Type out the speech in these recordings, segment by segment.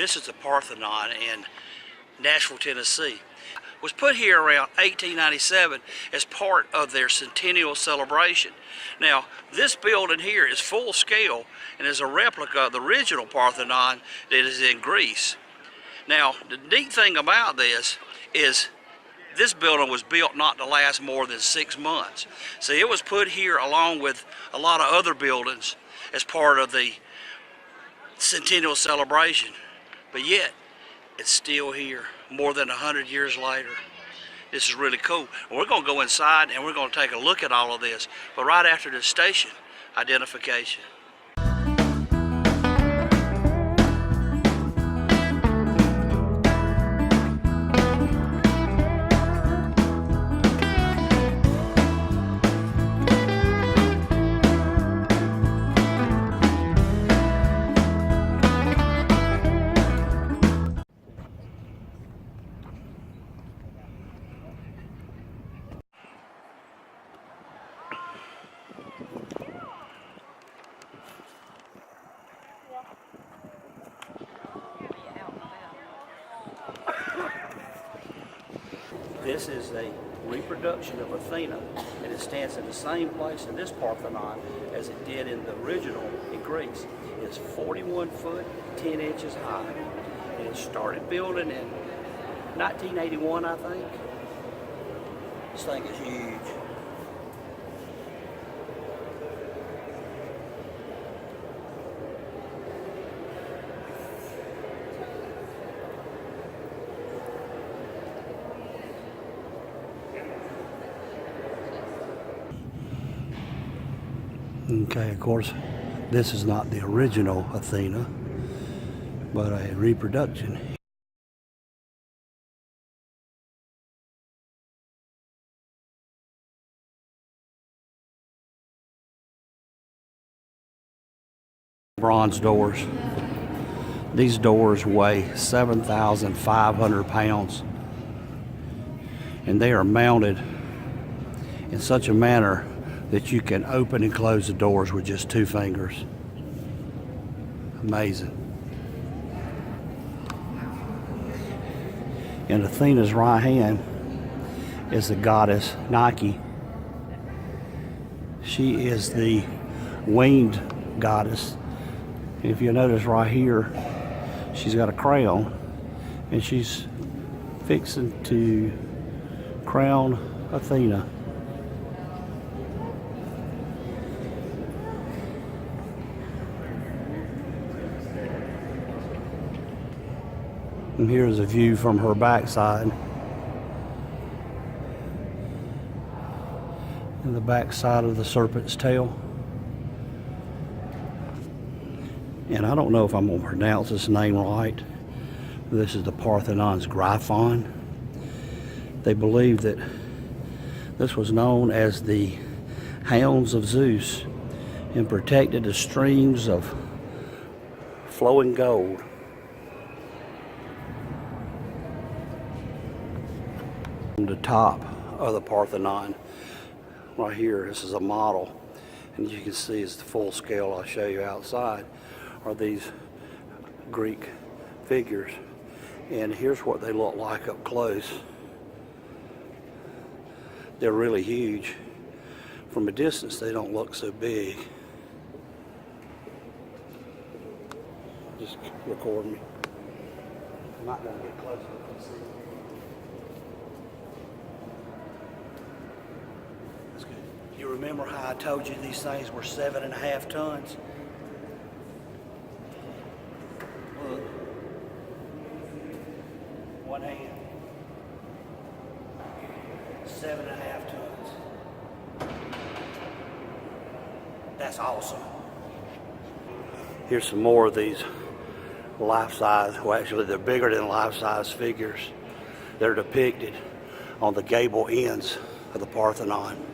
This is the Parthenon in Nashville, Tennessee. It was put here around 1897 as part of their Centennial celebration. Now, this building here is full scale and is a replica of the original Parthenon that is in Greece. Now, the neat thing about this is this building was built not to last more than 6 months. See, it was put here along with a lot of other buildings as part of the Centennial celebration, but yet it's still here more than 100 years later. This is really cool. We're going to go inside and we're going to take a look at all of this, but right after the station identification. This is a reproduction of Athena, and it stands in the same place in this Parthenon as it did in the original in Greece. It's 41 foot, 10 inches high, and it started building in 1981, I think. This thing is huge. Okay, of course, this is not the original Athena, but a reproduction. Bronze doors. These doors weigh 7,500 pounds, and they are mounted in such a manner that you can open and close the doors with just 2 fingers. Amazing. In Athena's right hand is the goddess Nike. She is the winged goddess. If you notice right here, she's got a crown, and she's fixing to crown Athena. And here's a view from her backside. And the backside of the serpent's tail. And I don't know if I'm going to pronounce this name right. This is the Parthenon's Gryphon. They believe that this was known as the hounds of Zeus and protected the streams of flowing gold. The top of the Parthenon right here, this is a model, and you can see it's the full scale. I'll show you outside are these Greek figures, and here's what they look like up close. They're really huge. From a distance they don't look so big. Just record me. I'm not going to get close enough to see. You remember how I told you these things were 7.5 tons? Look. One hand. 7.5 tons. That's awesome. Here's some more of these life-size, well actually they're bigger than life-size figures. They're depicted on the gable ends of the Parthenon.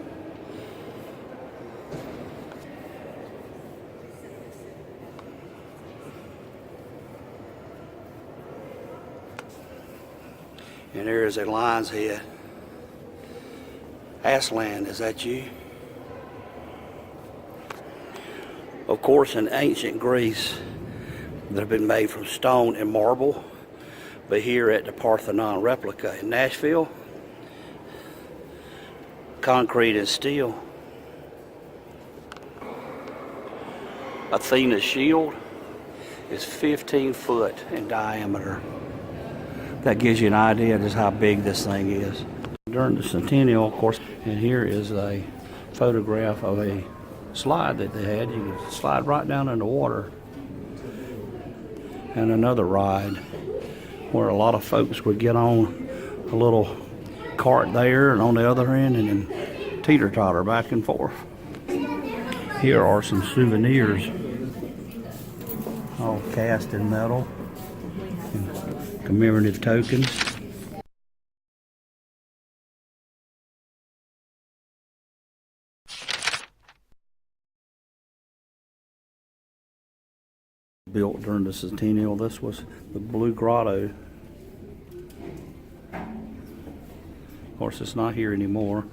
And there is a lion's head. Aslan, is that you? Of course, in ancient Greece, that have been made from stone and marble. But here at the Parthenon replica in Nashville, concrete and steel. Athena's shield is 15 foot in diameter. That gives you an idea of just how big this thing is. During the Centennial, of course, and here is a photograph of a slide that they had. You could slide right down in the water. And another ride where a lot of folks would get on a little cart there and on the other end and then teeter-totter back and forth. Here are some souvenirs, all cast in metal, and commemorative tokens. Built during the Centennial. This was the Blue Grotto. Of course, it's not here anymore.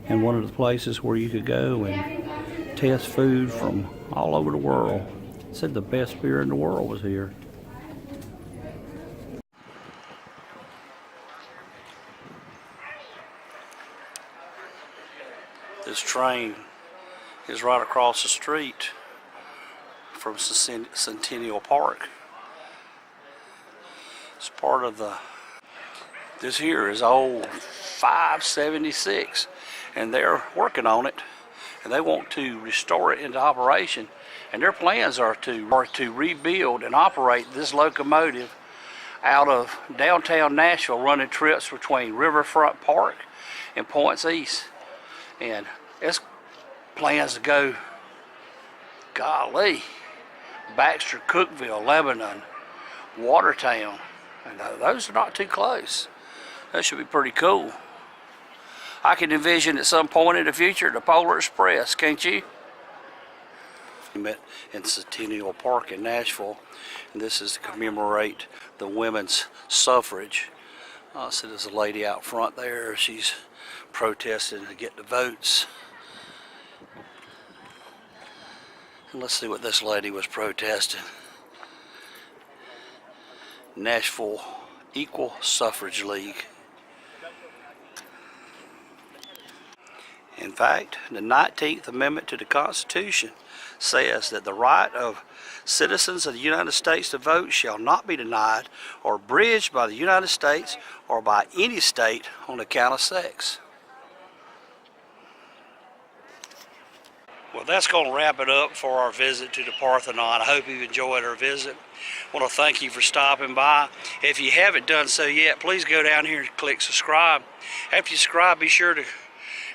And one of the places where you could go and test food from all over the world. It said the best beer in the world was here. This train is right across the street from Centennial Park. It's part of the, this here is old 576, and they're working on it, and they want to restore it into operation, and their plans are to rebuild and operate this locomotive out of downtown Nashville, running trips between Riverfront Park and Points East. And it's plans to go, golly, Baxter, Cookville, Lebanon, Watertown, and those are not too close. That should be pretty cool. I can envision at some point in the future the Polar Express, can't you? We met in Centennial Park in Nashville, and this is to commemorate the women's suffrage. So there's a lady out front there. She's protesting to get the votes. And let's see what this lady was protesting. Nashville Equal Suffrage League. In fact, the 19th Amendment to the Constitution says that the right of citizens of the United States to vote shall not be denied or abridged by the United States or by any state on account of sex. Well, that's going to wrap it up for our visit to the Parthenon. I hope you enjoyed our visit. I want to thank you for stopping by. If you haven't done so yet, please go down here and click subscribe. After you subscribe, be sure to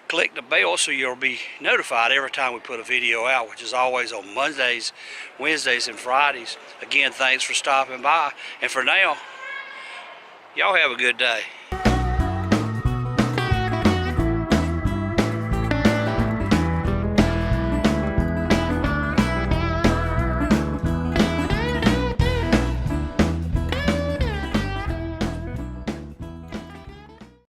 click the bell so you'll be notified every time we put a video out, which is always on Mondays, Wednesdays, and Fridays. Again, thanks for stopping by. And for now, y'all have a good day.